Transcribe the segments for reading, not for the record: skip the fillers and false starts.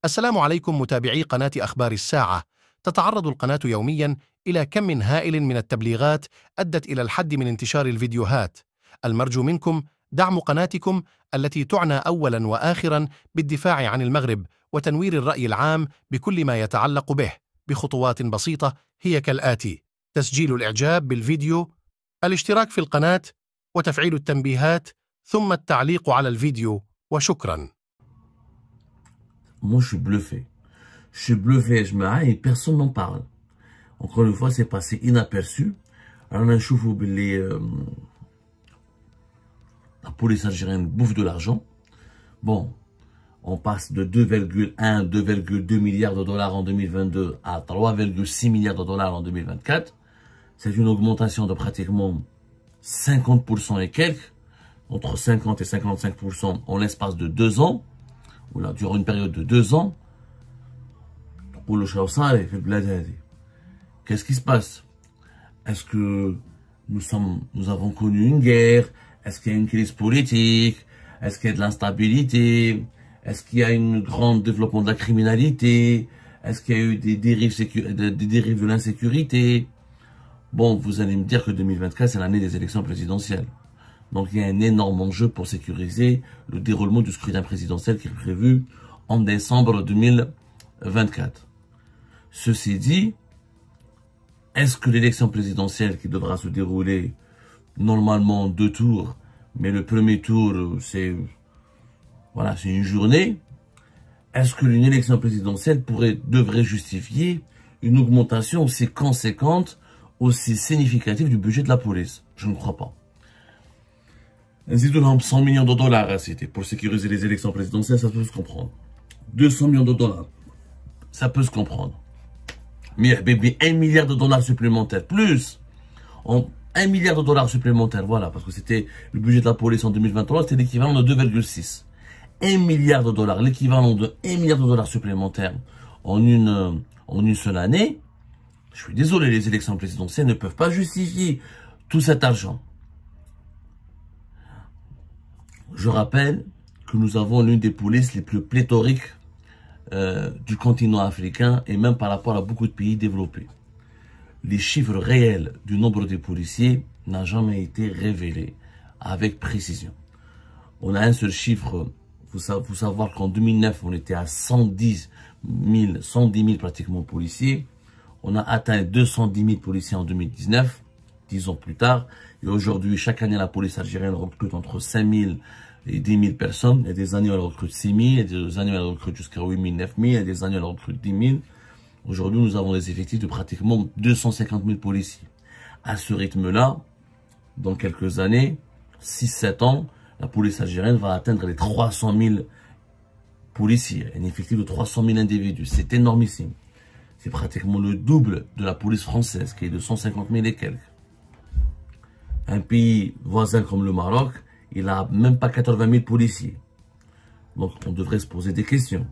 السلام عليكم متابعي قناة أخبار الساعة. تتعرض القناة يوميا إلى كم هائل من التبليغات أدت إلى الحد من انتشار الفيديوهات. المرجو منكم دعم قناتكم التي تعنى أولا وآخرا بالدفاع عن المغرب وتنوير الرأي العام بكل ما يتعلق به بخطوات بسيطة هي كالآتي: تسجيل الإعجاب بالفيديو، الاشتراك في القناة، وتفعيل التنبيهات، ثم التعليق على الفيديو، وشكرا. Moi, je suis bluffé. Je suis bluffé, je me et personne n'en parle. Encore une fois, c'est passé inaperçu. Alors, on a un chauffeur, la police algérienne bouffe de l'argent. Bon, on passe de 2,1, 2,2 milliards de dollars en 2022 à 3,6 milliards de dollars en 2024. C'est une augmentation de pratiquement 50% et quelques, entre 50 et 55% en l'espace de 2 ans. Ou là, durant une période de 2 ans, qu'est-ce qui se passe? Est-ce que nous avons connu une guerre? Est-ce qu'il y a une crise politique? Est-ce qu'il y a de l'instabilité? Est-ce qu'il y a un grand développement de la criminalité? Est-ce qu'il y a eu des dérives de l'insécurité? Bon, vous allez me dire que 2024, c'est l'année des élections présidentielles. Donc, il y a un énorme enjeu pour sécuriser le déroulement du scrutin présidentiel qui est prévu en décembre 2024. Ceci dit, est-ce que l'élection présidentielle qui devra se dérouler normalement en 2 tours, mais le premier tour, c'est une journée, est-ce que une élection présidentielle devrait justifier une augmentation aussi conséquente, aussi significative du budget de la police? Je ne crois pas. 100 millions de dollars, c'était pour sécuriser les élections présidentielles, ça peut se comprendre. 200 millions de dollars, ça peut se comprendre. Mais 1 milliard de dollars supplémentaires, plus 1 milliard de dollars supplémentaires, voilà, parce que c'était le budget de la police en 2023, c'était l'équivalent de 2,6. 1 milliard de dollars, l'équivalent de 1 milliard de dollars supplémentaires en une seule année. Je suis désolé, les élections présidentielles ne peuvent pas justifier tout cet argent. Je rappelle que nous avons l'une des polices les plus pléthoriques du continent africain et même par rapport à beaucoup de pays développés. Les chiffres réels du nombre de policiers n'ont jamais été révélés avec précision. On a un seul chiffre, faut savoir qu'en 2009, on était à 110 000 pratiquement policiers. On a atteint 210 000 policiers en 2019, 10 ans plus tard. Et aujourd'hui, chaque année, la police algérienne recrute entre 5 000 et 10 000 personnes. Il y a des années où elle recrute 6 000, il y a des années où elle recrute jusqu'à 8 000, 9 000, il y a des années où elle recrute 10 000. Aujourd'hui, nous avons des effectifs de pratiquement 250 000 policiers. À ce rythme-là, dans quelques années, 6-7 ans, la police algérienne va atteindre les 300 000 policiers. Un effectif de 300 000 individus. C'est énormissime. C'est pratiquement le double de la police française, qui est de 150 000 et quelques. Un pays voisin comme le Maroc, il n'a même pas 80 000 policiers. Donc, on devrait se poser des questions.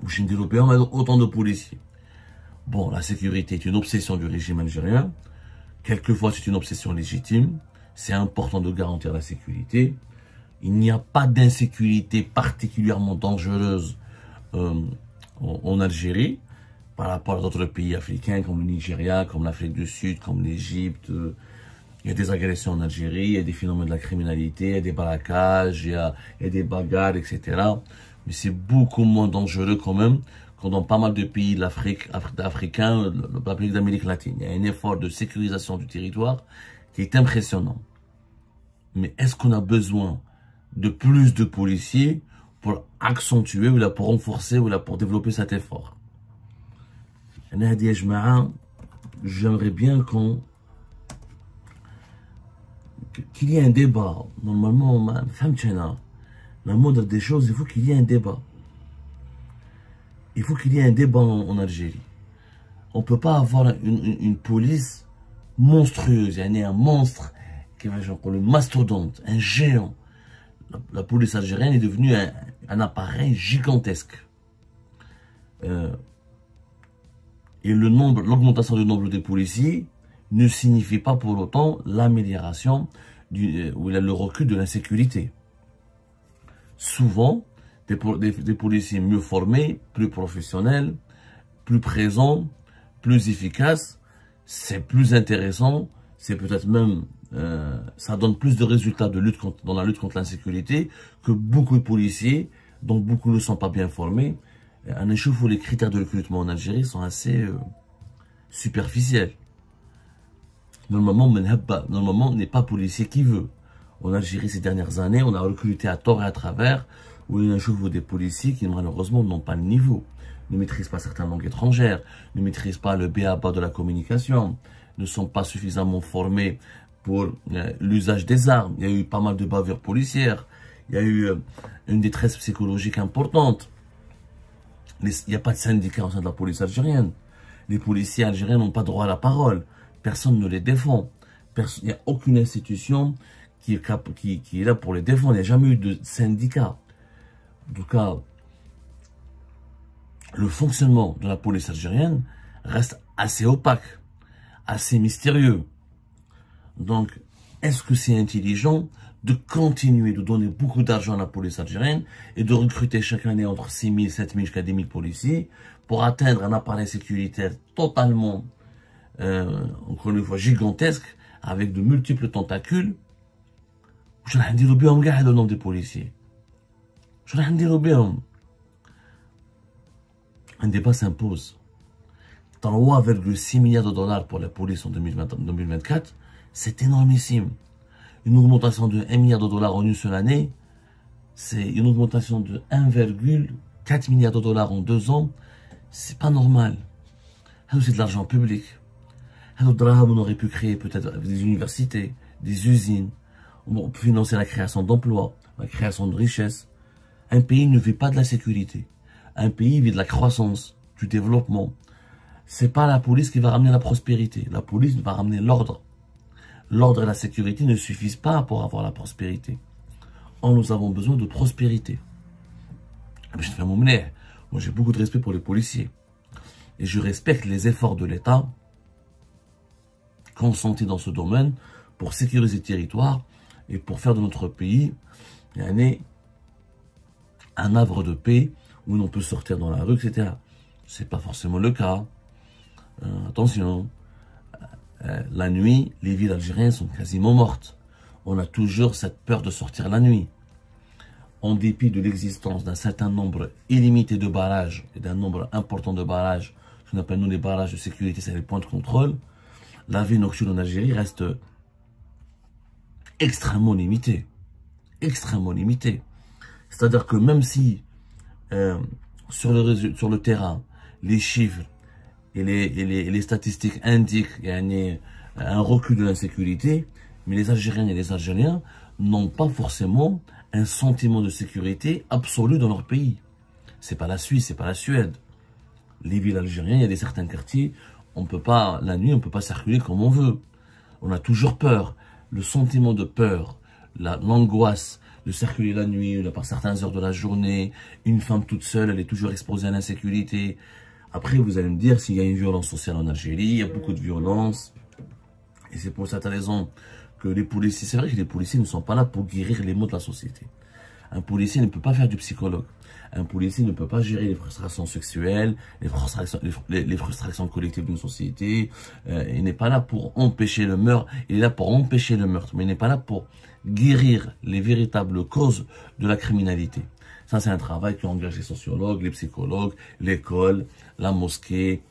Au Chine européen, on a autant de policiers. Bon, la sécurité est une obsession du régime algérien. Quelquefois, c'est une obsession légitime. C'est important de garantir la sécurité. Il n'y a pas d'insécurité particulièrement dangereuse en Algérie par rapport à d'autres pays africains comme le Nigeria, comme l'Afrique du Sud, comme l'Égypte. Il y a des agressions en Algérie, il y a des phénomènes de la criminalité, il y a des braquages, il y a des bagarres, etc. Mais c'est beaucoup moins dangereux quand même que dans pas mal de pays de l'Afrique, africains, la République d'Amérique latine. Il y a un effort de sécurisation du territoire qui est impressionnant. Mais est-ce qu'on a besoin de plus de policiers pour accentuer, ou là pour renforcer, ou là pour développer cet effort? J'aimerais bien qu'il y ait un débat. Normalement, la moindre des choses, il faut qu'il y ait un débat. Il faut qu'il y ait un débat en Algérie. On ne peut pas avoir une police monstrueuse. Il y a un monstre qui va genre le mastodonte, un géant. La police algérienne est devenue un appareil gigantesque. Et l'augmentation du nombre de policiers ne signifie pas pour autant l'amélioration ou le recul de l'insécurité. Souvent, des policiers mieux formés, plus professionnels, plus présents, plus efficaces. C'est plus intéressant, c'est peut-être même, ça donne plus de résultats dans la lutte contre l'insécurité que beaucoup de policiers, dont beaucoup ne sont pas bien formés. Un échouffe où les critères de recrutement en Algérie sont assez superficiels. Normalement, n'est pas policier qui veut. En Algérie, ces dernières années, on a recruté à tort et à travers, où il y a un échouffe des policiers qui malheureusement n'ont pas le niveau, ne maîtrisent pas certaines langues étrangères, ne maîtrisent pas le b.a.-ba de la communication, ne sont pas suffisamment formés pour l'usage des armes. Il y a eu pas mal de bavures policières, il y a eu une détresse psychologique importante. Il n'y a pas de syndicat au sein de la police algérienne. Les policiers algériens n'ont pas droit à la parole. Personne ne les défend. Il n'y a aucune institution qui est là pour les défendre. Il n'y a jamais eu de syndicat. En tout cas, le fonctionnement de la police algérienne reste assez opaque, assez mystérieux. Donc, est-ce que c'est intelligent de continuer de donner beaucoup d'argent à la police algérienne et de recruter chaque année entre 6 000, 7 000 jusqu'à 10 000 policiers pour atteindre un appareil sécuritaire totalement, encore une fois, gigantesque, avec de multiples tentacules? Je vais dire le nombre de policiers. Je vais dire un débat s'impose. 3,6 milliards de dollars pour la police en 2024, c'est énormissime. Une augmentation de 1 milliard de dollars en une seule année, c'est une augmentation de 1,4 milliard de dollars en 2 ans. C'est pas normal. C'est de l'argent public. On aurait pu créer peut-être des universités, des usines. On peut financer la création d'emplois, la création de richesses. Un pays ne vit pas de la sécurité. Un pays vit de la croissance, du développement. C'est pas la police qui va ramener la prospérité. La police va ramener l'ordre. L'ordre et la sécurité ne suffisent pas pour avoir la prospérité. Or, nous avons besoin de prospérité. Moi, j'ai beaucoup de respect pour les policiers. Et je respecte les efforts de l'État consentis dans ce domaine pour sécuriser le territoire et pour faire de notre pays un havre de paix où l'on peut sortir dans la rue, etc. C'est pas forcément le cas. Attention. La nuit, les villes algériennes sont quasiment mortes. On a toujours cette peur de sortir la nuit. En dépit de l'existence d'un certain nombre illimité de barrages et d'un nombre important de barrages, ce qu'on appelle nous les barrages de sécurité, c'est les points de contrôle, la vie nocturne en Algérie reste extrêmement limitée. Extrêmement limitée. C'est-à-dire que même si sur le terrain, les chiffres et les statistiques indiquent qu'il y a un recul de l'insécurité, mais les Algériennes et les Algériens n'ont pas forcément un sentiment de sécurité absolu dans leur pays. C'est pas la Suisse, c'est pas la Suède. Les villes algériennes, il y a certains quartiers, la nuit, on peut pas circuler comme on veut. On a toujours peur. Le sentiment de peur, l'angoisse de circuler la nuit, par certaines heures de la journée, une femme toute seule, elle est toujours exposée à l'insécurité. Après, vous allez me dire s'il y a une violence sociale en Algérie, il y a beaucoup de violence. Et c'est pour cette raison que les policiers, c'est vrai que les policiers ne sont pas là pour guérir les maux de la société. Un policier ne peut pas faire du psychologue. Un policier ne peut pas gérer les frustrations sexuelles, les frustrations collectives d'une société. Il n'est pas là pour empêcher le meurtre, il est là pour empêcher le meurtre, mais il n'est pas là pour guérir les véritables causes de la criminalité. Ça, c'est un travail qui engage les sociologues, les psychologues, l'école, la mosquée,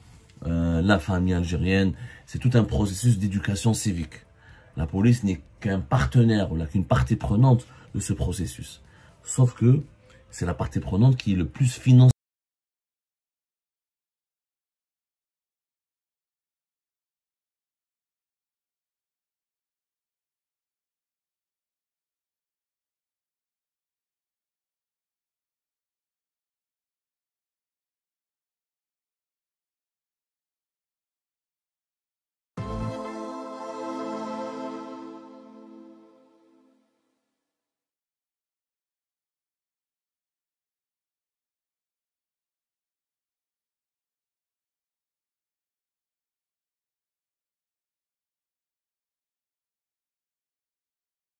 la famille algérienne. C'est tout un processus d'éducation civique. La police n'est qu'un partenaire ou qu'une partie prenante de ce processus. Sauf que c'est la partie prenante qui est le plus financée.